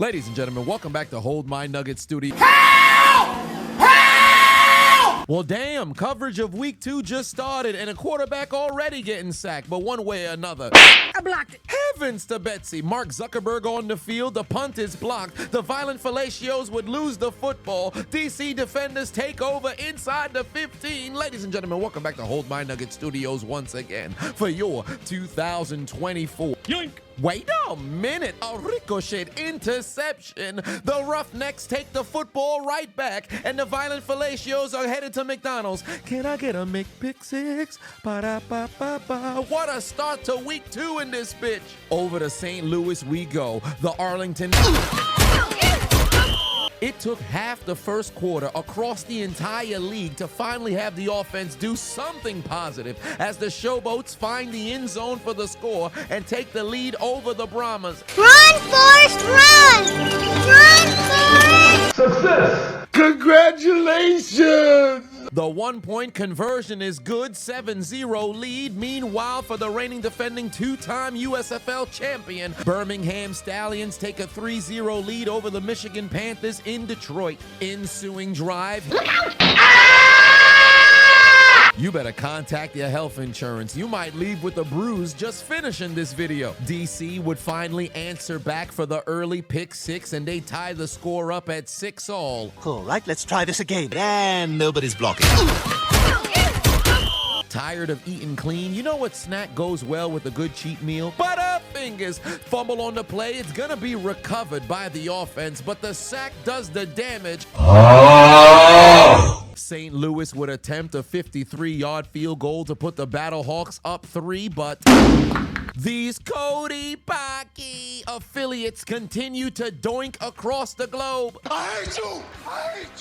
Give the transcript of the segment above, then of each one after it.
Ladies and gentlemen, welcome back to Hold My Nugget Studio. Well, damn, coverage of week 2 just started and a quarterback already getting sacked, but one way or another. I blocked it. Heavens to Betsy. Mark Zuckerberg on the field. The punt is blocked. The violent fellatios would lose the football. DC defenders take over inside the 15. Ladies and gentlemen, welcome back to Hold My Nugget Studios once again for your 2024. Yoink. Wait a minute, a ricochet interception. The Roughnecks take the football right back, and the violent fellatios are headed to McDonald's. Can I get a McPick-6? Ba-da-ba-ba-ba. What a start to week 2 in this bitch. Over to St. Louis we go. The Arlington... It took half the first quarter across the entire league to finally have the offense do something positive as the Showboats find the end zone for the score and take the lead over the Brahmas. Run, Forrest, run! Run, Forrest! Success! Congratulations! The 1-point conversion is good, 7-0 lead. Meanwhile, for the reigning defending 2-time USFL champion, Birmingham Stallions take a 3-0 lead over the Michigan Panthers in Detroit. Ensuing drive. Look out! You better contact your health insurance. You might leave with a bruise just finishing this video. DC would finally answer back for the early pick 6, and they tie the score up at 6-all. All right, let's try this again. And nobody's blocking. Tired of eating clean? You know what snack goes well with a good cheat meal? Butterfingers. Fumble on the play. It's gonna be recovered by the offense, but the sack does the damage. St. Louis would attempt a 53-yard field goal to put the Battlehawks up 3, but these Cody Pocky affiliates continue to doink across the globe. I hate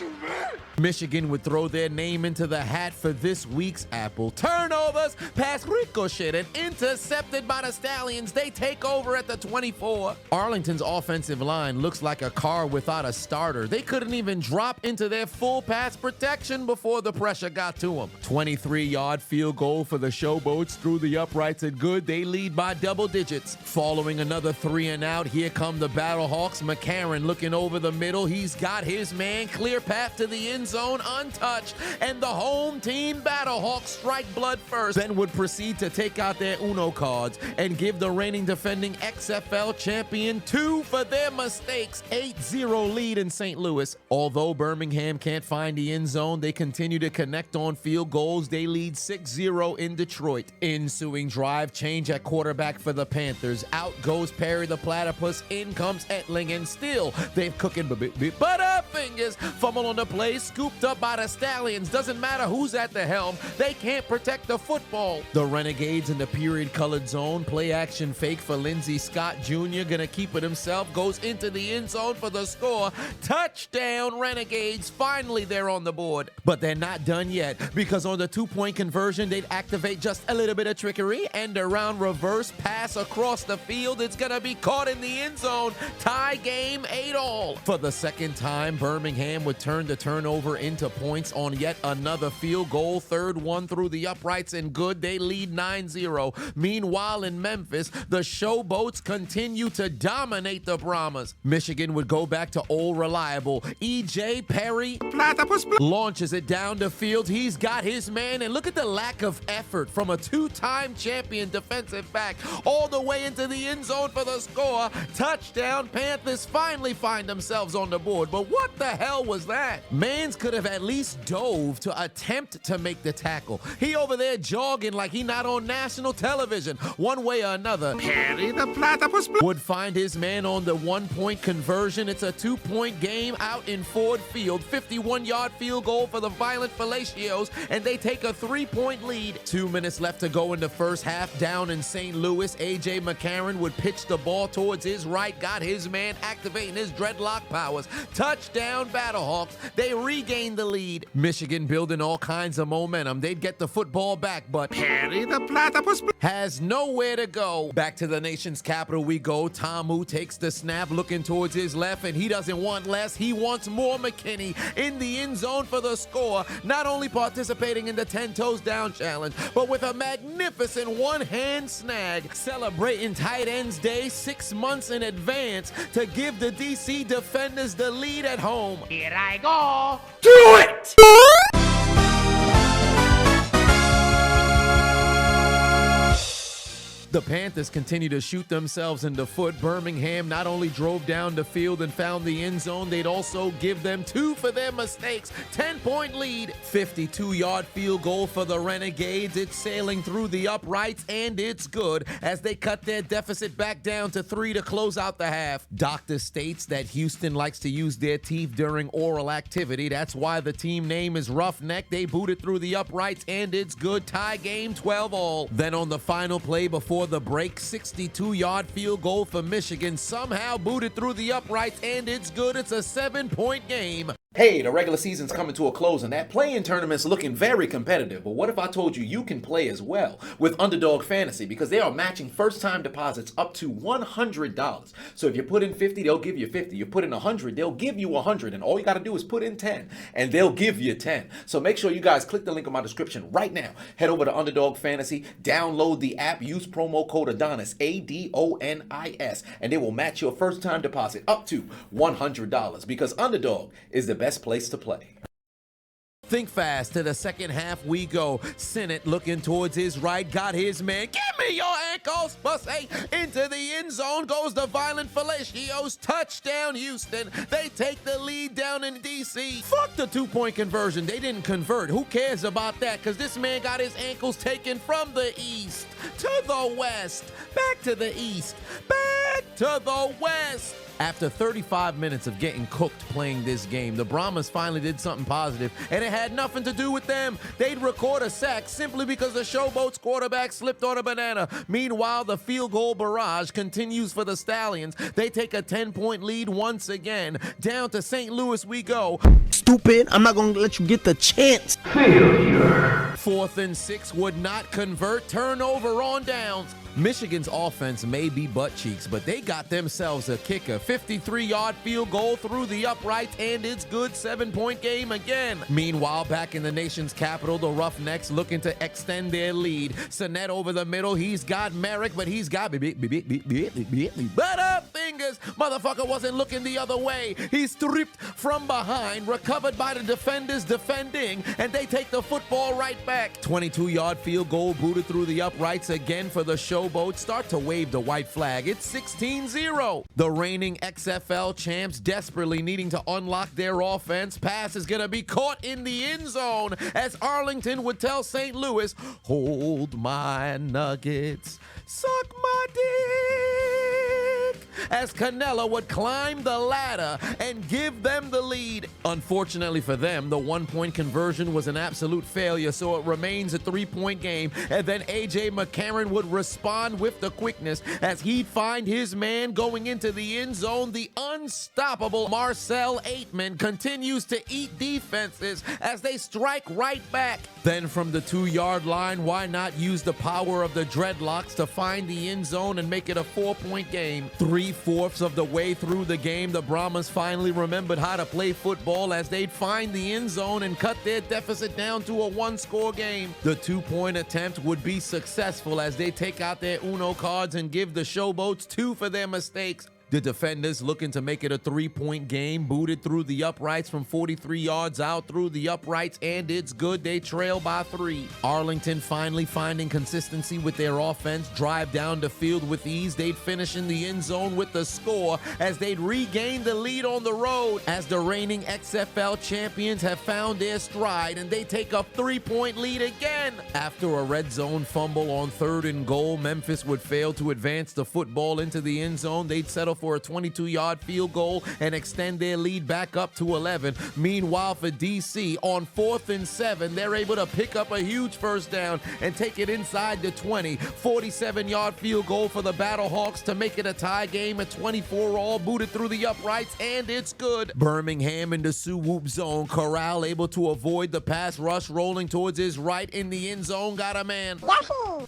you, man. Michigan would throw their name into the hat for this week's apple. Turnovers, pass ricochet, and intercepted by the Stallions. They take over at the 24. Arlington's offensive line looks like a car without a starter. They couldn't even drop into their full pass protection before the pressure got to them. 23-yard field goal for the Showboats through the uprights and good. They lead by double digits. Following another 3 and out, here come the Battlehawks. McCarron looking over the middle. He's got his man. Clear path to the end zone untouched, and the home team Battlehawks strike blood first, then would proceed to take out their Uno cards and give the reigning defending XFL champion 2 for their mistakes. 8-0 lead in St. Louis. Although Birmingham can't find the end zone, they continue to connect on field goals. They lead 6-0 in Detroit. Ensuing drive, change at quarterback for the Panthers. Out goes Perry the Platypus. In comes Etling, and still they've cooking butterfingers. Fumble on the play, scooped up by the Stallions. Doesn't matter who's at the helm, they can't protect the football. The Renegades in the period-colored zone. Play action fake for Lindsey Scott Jr. Gonna keep it himself. Goes into the end zone for the score. Touchdown, Renegades. Finally, they're on the board. But they're not done yet, because on the 2-point conversion, they'd activate just a little bit of trickery, and around reverse pass across the field. It's gonna be caught in the end zone. Tie game, 8-all. For the second time, Birmingham would turn the turnover into points on yet another field goal. Third one through the uprights and good. They lead 9-0. Meanwhile, in Memphis, the Showboats continue to dominate the Brahmas. Michigan would go back to old reliable. E.J. Perry launches it down the field. He's got his man, and look at the lack of effort from a 2-time champion defensive back all the way into the end zone for the score. Touchdown. Panthers finally find themselves on the board. But what the hell was that? Mans could have at least dove to attempt to make the tackle. He over there jogging like he not on national television. One way or another, Perry the Platypus would find his man on the 1-point conversion. It's a 2-point game out in Ford Field. 51-yard field goal for the violent fellatios, and they take a 3-point lead. 2 minutes left to go in the first half. Down in St. Louis, A.J. McCarron would pitch the ball towards his right. Got his man activating his dreadlock powers. Touchdown, Battlehawks. They regain the lead. Michigan building all kinds of momentum. They'd get the football back, but Perry the Platypus has nowhere to go. Back to the nation's capital we go. Tamu takes the snap, looking towards his left, and he doesn't want less. He wants more. McKinney in the end zone for the score. Not only participating in the 10 toes down challenge, but with a magnificent one-hand snap. snag, celebrating tight ends day 6 months in advance to give the DC defenders the lead at home. Here I go. Do it! The Panthers continue to shoot themselves in the foot. Birmingham not only drove down the field and found the end zone, they'd also give them 2 for their mistakes. 10-point lead, 52-yard field goal for the Renegades. It's sailing through the uprights, and it's good as they cut their deficit back down to 3 to close out the half. Doctor states that Houston likes to use their teeth during oral activity. That's why the team name is Roughneck. They booted through the uprights, and it's good. Tie game, 12-all. Then on the final play before the break, 62-yard field goal for Michigan, somehow booted through the uprights, and it's good. It's a 7-point game. Hey, the regular season's coming to a close and that play-in tournament's looking very competitive, but what if I told you you can play as well with Underdog Fantasy, because they are matching first-time deposits up to $100. So if you put in 50, they'll give you 50. You put in 100, they'll give you 100, and all you got to do is put in 10, and they'll give you 10. So make sure you guys click the link in my description right now. Head over to Underdog Fantasy, download the app, use promo code Adonis, ADONIS, and they will match your first-time deposit up to $100, because Underdog is the best place to play. Think fast, to the second half we go. Sennett looking towards his right, got his man. Give me your ankles, Bussy. Into the end zone goes the violent Felicios. Touchdown, Houston. They take the lead down in DC. Fuck the 2-point conversion. They didn't convert. Who cares about that? Because this man got his ankles taken from the east to the west, back to the east, back to the west. After 35 minutes of getting cooked playing this game, the Brahmas finally did something positive, and it had nothing to do with them. They'd record a sack simply because the Showboat's quarterback slipped on a banana. Meanwhile, the field goal barrage continues for the Stallions. They take a 10-point lead once again. Down to St. Louis we go. Stupid, I'm not gonna let you get the chance. Failure. 4th and 6 would not convert. Turnover on downs. Michigan's offense may be butt cheeks, but they got themselves a kicker. 53-yard field goal through the uprights, and it's good. 7-point game again. Meanwhile, back in the nation's capital, the Roughnecks looking to extend their lead. Sinet over the middle. He's got Merrick, but he's got butter fingers. Motherfucker wasn't looking the other way. He's stripped from behind, recovered by the defenders defending, and they take the football right back. 22-yard field goal booted through the uprights again for the Showboats. Start to wave the white flag. It's 16-0. The reigning XFL champs desperately needing to unlock their offense. Pass is going to be caught in the end zone as Arlington would tell St. Louis, hold my nuggets, suck my dick, as Canelo would climb the ladder and give them the lead. Unfortunately for them, the 1-point conversion was an absolute failure, so it remains a 3-point game, and then A.J. McCarron would respond with the quickness as he'd find his man going into the end zone. The unstoppable Marcel Aitman continues to eat defenses as they strike right back. Then from the 2-yard line, why not use the power of the dreadlocks to find the end zone and make it a 4-point game? 3/4 of the way through the game, the Brahmas finally remembered how to play football as they'd find the end zone and cut their deficit down to a 1-score game. The 2-point attempt would be successful as they take out their Uno cards and give the Showboats 2 for their mistakes. The defenders looking to make it a 3-point game, booted through the uprights from 43 yards out through the uprights, and it's good. They trail by 3. Arlington finally finding consistency with their offense, drive down the field with ease. They'd finish in the end zone with the score as they'd regain the lead on the road, as the reigning XFL champions have found their stride and they take a 3-point lead again. After a red zone fumble on 3rd and goal, Memphis would fail to advance the football into the end zone. They'd settle for a 22-yard field goal and extend their lead back up to 11. Meanwhile, for DC, on 4th and 7, they're able to pick up a huge first down and take it inside the 20. 47-yard field goal for the Battlehawks to make it a tie game at 24-all, booted through the uprights, and it's good. Birmingham in the Sioux-Whoop zone. Corral able to avoid the pass rush, rolling towards his right in the end zone. Got a man.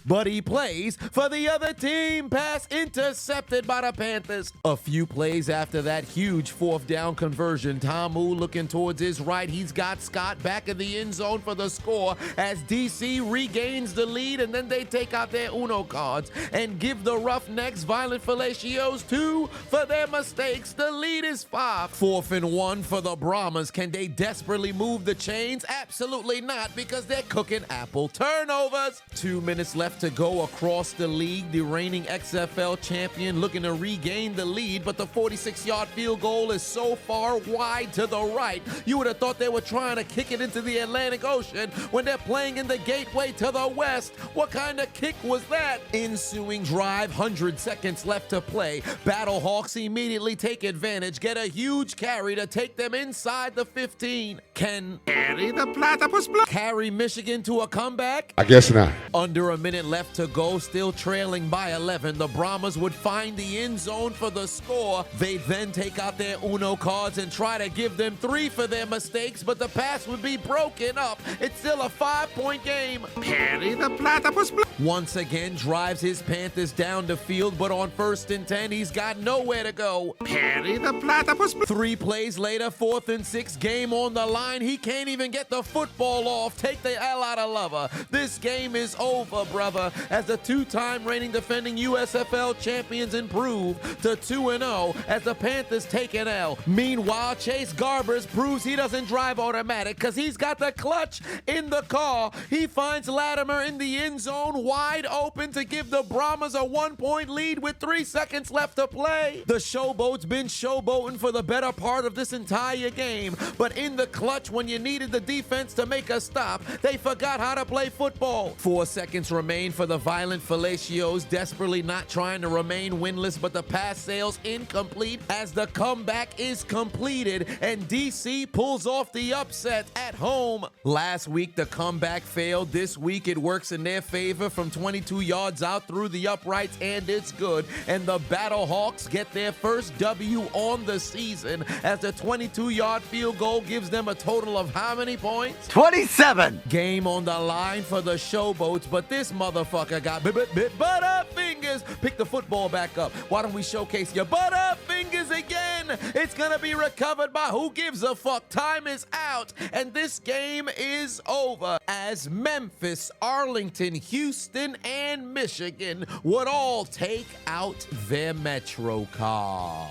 But he plays for the other team. Pass intercepted by the Panthers. A few plays after that huge fourth down conversion, Tamu looking towards his right. He's got Scott back in the end zone for the score as DC regains the lead, and then they take out their Uno cards and give the Roughnecks Violent Fellatios 2 for their mistakes. The lead is 5. 4th and 1 for the Brahmas. Can they desperately move the chains? Absolutely not, because they're cooking apple turnovers. 2 minutes left to go across the league. The reigning XFL champion looking to regain the lead, but the 46-yard field goal is so far wide to the right. You would have thought they were trying to kick it into the Atlantic Ocean when they're playing in the gateway to the west. What kind of kick was that? Ensuing drive, 100 seconds left to play. Battlehawks immediately take advantage, get a huge carry to take them inside the 15. Can Carry the platypus block. carry Michigan to a comeback? I guess not. Under a minute left to go, still trailing by 11. The Brahmas would find the end zone for the score. They then take out their Uno cards and try to give them 3 for their mistakes, but the pass would be broken up. It's still a 5-point game. Carry the platypus block. Once again drives his Panthers down the field, but on 1st and 10, he's got nowhere to go. Carry the platypus block. 3 plays later, 4th and 6, game on the line. He can't even get the football off. Take the L out of lover. This game is over, brother, as the 2-time reigning defending USFL champions improve to 2-0 as the Panthers take an L. Meanwhile, Chase Garbers proves he doesn't drive automatic because he's got the clutch in the car. He finds Latimer in the end zone wide open to give the Brahmas a 1-point lead with 3 seconds left to play. The showboat's been showboating for the better part of this entire game, but in the clutch when you needed the defense to make a stop, they forgot how to play football. 4 seconds remain for the Violent Fellatios, desperately not trying to remain winless, but the pass sails incomplete as the comeback is completed and DC pulls off the upset at home. Last week the comeback failed. This week it works in their favor from 22 yards out through the uprights, and it's good. And the Battlehawks get their first W on the season as the 22-yard field goal gives them a total of how many points? 27. Game on the line for the showboats, but this motherfucker got Butterfingers. Pick the football back up. Why don't we showcase your Butterfingers again? It's gonna be recovered by who gives a fuck. Time is out, and this game is over as Memphis, Arlington, Houston, and Michigan would all take out their Metro card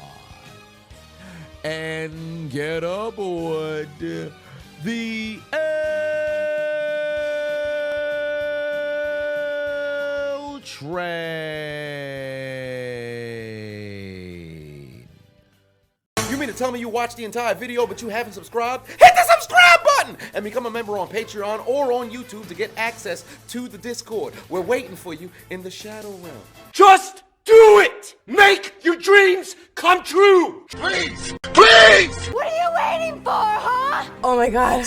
and get aboard the L train. You mean to tell me you watched the entire video but you haven't subscribed? Hit the subscribe button and become a member on Patreon or on YouTube to get access to the Discord. We're waiting for you in the Shadow Realm. Just do it! Make your dreams come true! Please! Please! What are you waiting for, huh? Oh my god.